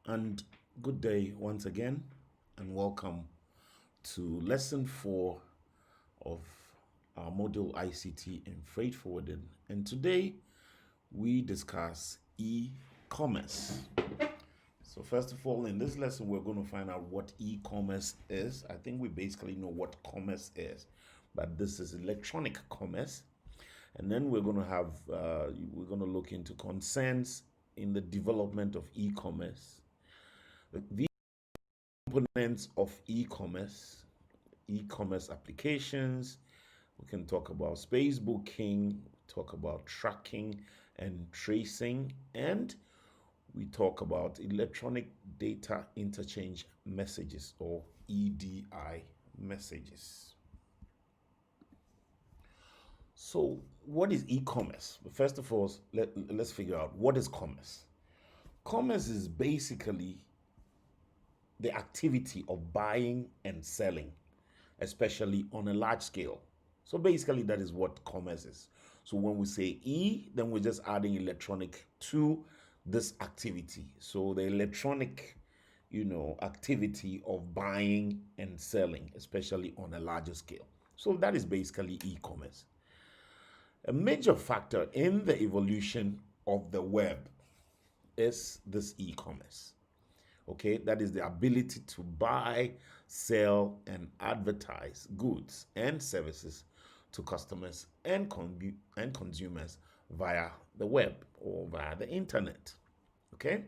And good day once again, and welcome to lesson 4 of our module ICT in freight forwarding. And today we discuss e-commerce. So, first of all, in this lesson, we're going to find out what e-commerce is. I think we basically know what commerce is, but this is electronic commerce. And then we're going to look into concerns in the development of e-commerce, the components of e-commerce applications. We can talk about space booking, talk about tracking and tracing, and we talk about electronic data interchange messages or EDI messages. So, what is e-commerce? First of all, let's figure out what is commerce. Commerce is basically the activity of buying and selling, especially on a large scale. So basically, that is what commerce is. So when we say E, then we're just adding electronic to this activity. So the electronic, activity of buying and selling, especially on a larger scale. So that is basically e-commerce. A major factor in the evolution of the web is this e-commerce. Okay, that is the ability to buy, sell, and advertise goods and services to customers and consumers via the web or via the internet. Okay,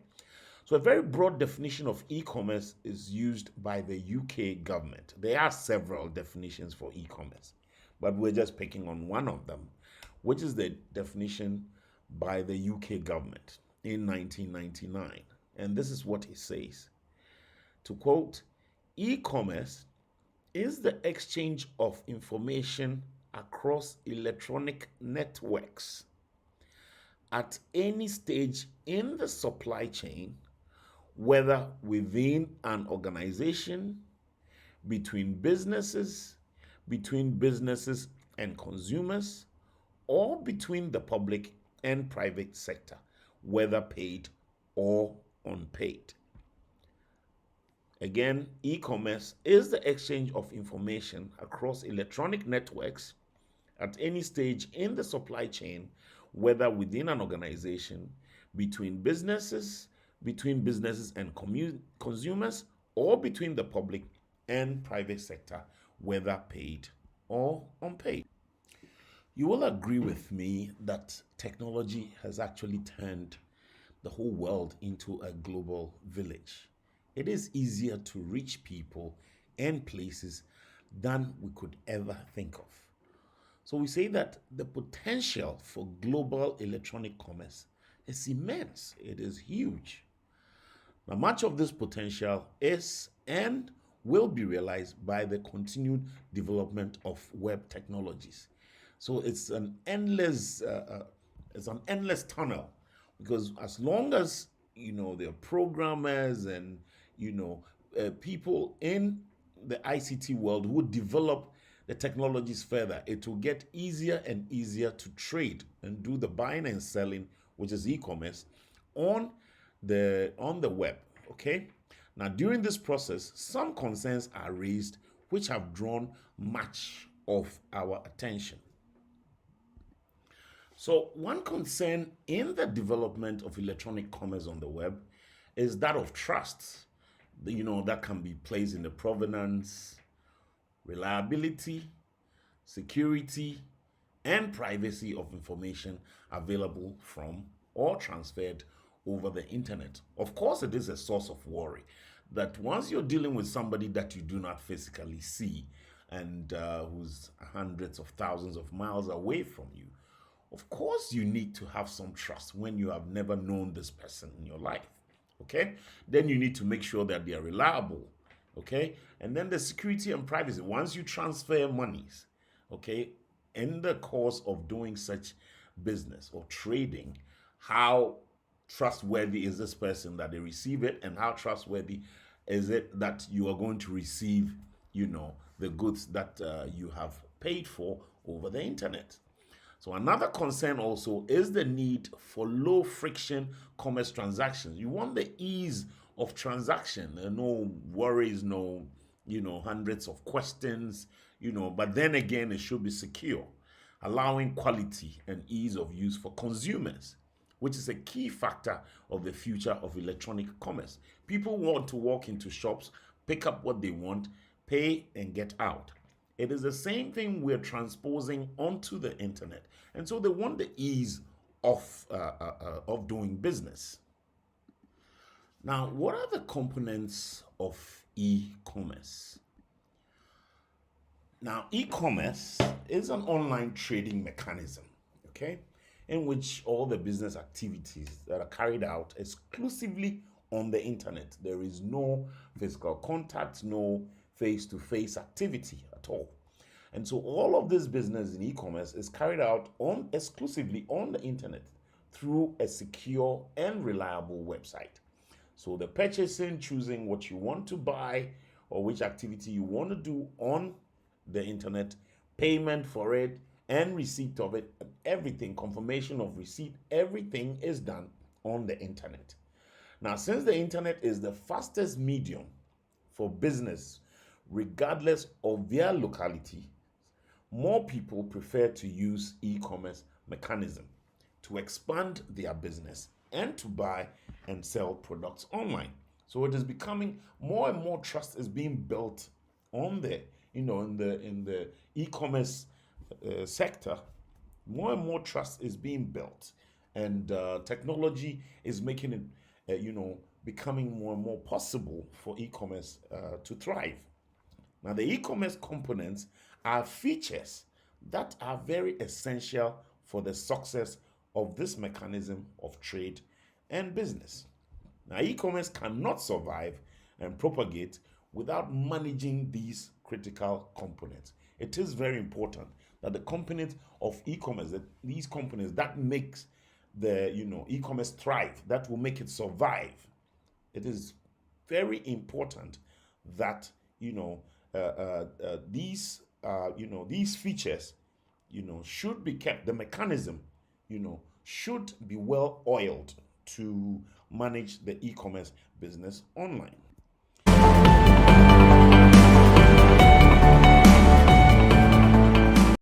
so a very broad definition of e-commerce is used by the UK government. There are several definitions for e-commerce, but we're just picking on one of them, which is the definition by the UK government in 1999. And this is what it says. To quote, e-commerce is the exchange of information across electronic networks at any stage in the supply chain, whether within an organization, between businesses and consumers, or between the public and private sector, whether paid or unpaid. Again, e-commerce is the exchange of information across electronic networks at any stage in the supply chain, whether within an organization, between businesses and consumers, or between the public and private sector, whether paid or unpaid. You will agree with me that technology has actually turned the whole world into a global village. It is easier to reach people and places than we could ever think of. So we say that the potential for global electronic commerce is immense. It is huge. Now, much of this potential is and will be realized by the continued development of web technologies. So it's an endless tunnel, because as long as there are programmers and people in the ICT world who develop the technologies further, it will get easier and easier to trade and do the buying and selling, which is e-commerce, on the web. Okay. Now, during this process, some concerns are raised which have drawn much of our attention. So, one concern in the development of electronic commerce on the web is that of trust. That can be placed in the provenance, reliability, security, and privacy of information available from or transferred over the internet. Of course, it is a source of worry that once you're dealing with somebody that you do not physically see and who's hundreds of thousands of miles away from you, of course, you need to have some trust when you have never known this person in your life. Okay? Then you need to make sure that they are reliable. Okay? And then the security and privacy. Once you transfer monies, okay, in the course of doing such business or trading, how trustworthy is this person that they receive it, and how trustworthy is it that you are going to receive, the goods that you have paid for over the internet. So another concern also is the need for low friction commerce transactions. You want the ease of transaction, no worries, no, hundreds of questions, but then again, it should be secure, allowing quality and ease of use for consumers, which is a key factor of the future of electronic commerce. People want to walk into shops, pick up what they want, pay, and get out. It is the same thing we're transposing onto the internet. And so they want the ease of doing business. Now, what are the components of e-commerce? Now, e-commerce is an online trading mechanism, okay, in which all the business activities that are carried out exclusively on the internet. There is no physical contact, no face-to-face activity at all. And so all of this business in e-commerce is carried out on exclusively on the internet through a secure and reliable website. So the purchasing, choosing what you want to buy or which activity you want to do on the internet, payment for it, and receipt of it, everything, confirmation of receipt, everything is done on the internet. Now, since the internet is the fastest medium for business, regardless of their locality, more people prefer to use e-commerce mechanism to expand their business and to buy and sell products online. So it is becoming more and more trust is being built on the in the e-commerce sector. More and more trust is being built, and technology is making it becoming more and more possible for e-commerce to thrive. Now, the e-commerce components are features that are very essential for the success of this mechanism of trade and business. Now, e-commerce cannot survive and propagate without managing these critical components. It is very important that the components of e-commerce, that these companies that makes the e-commerce thrive, that will make it survive. It is very important that these features should be kept. The mechanism should be well oiled to manage the e-commerce business online.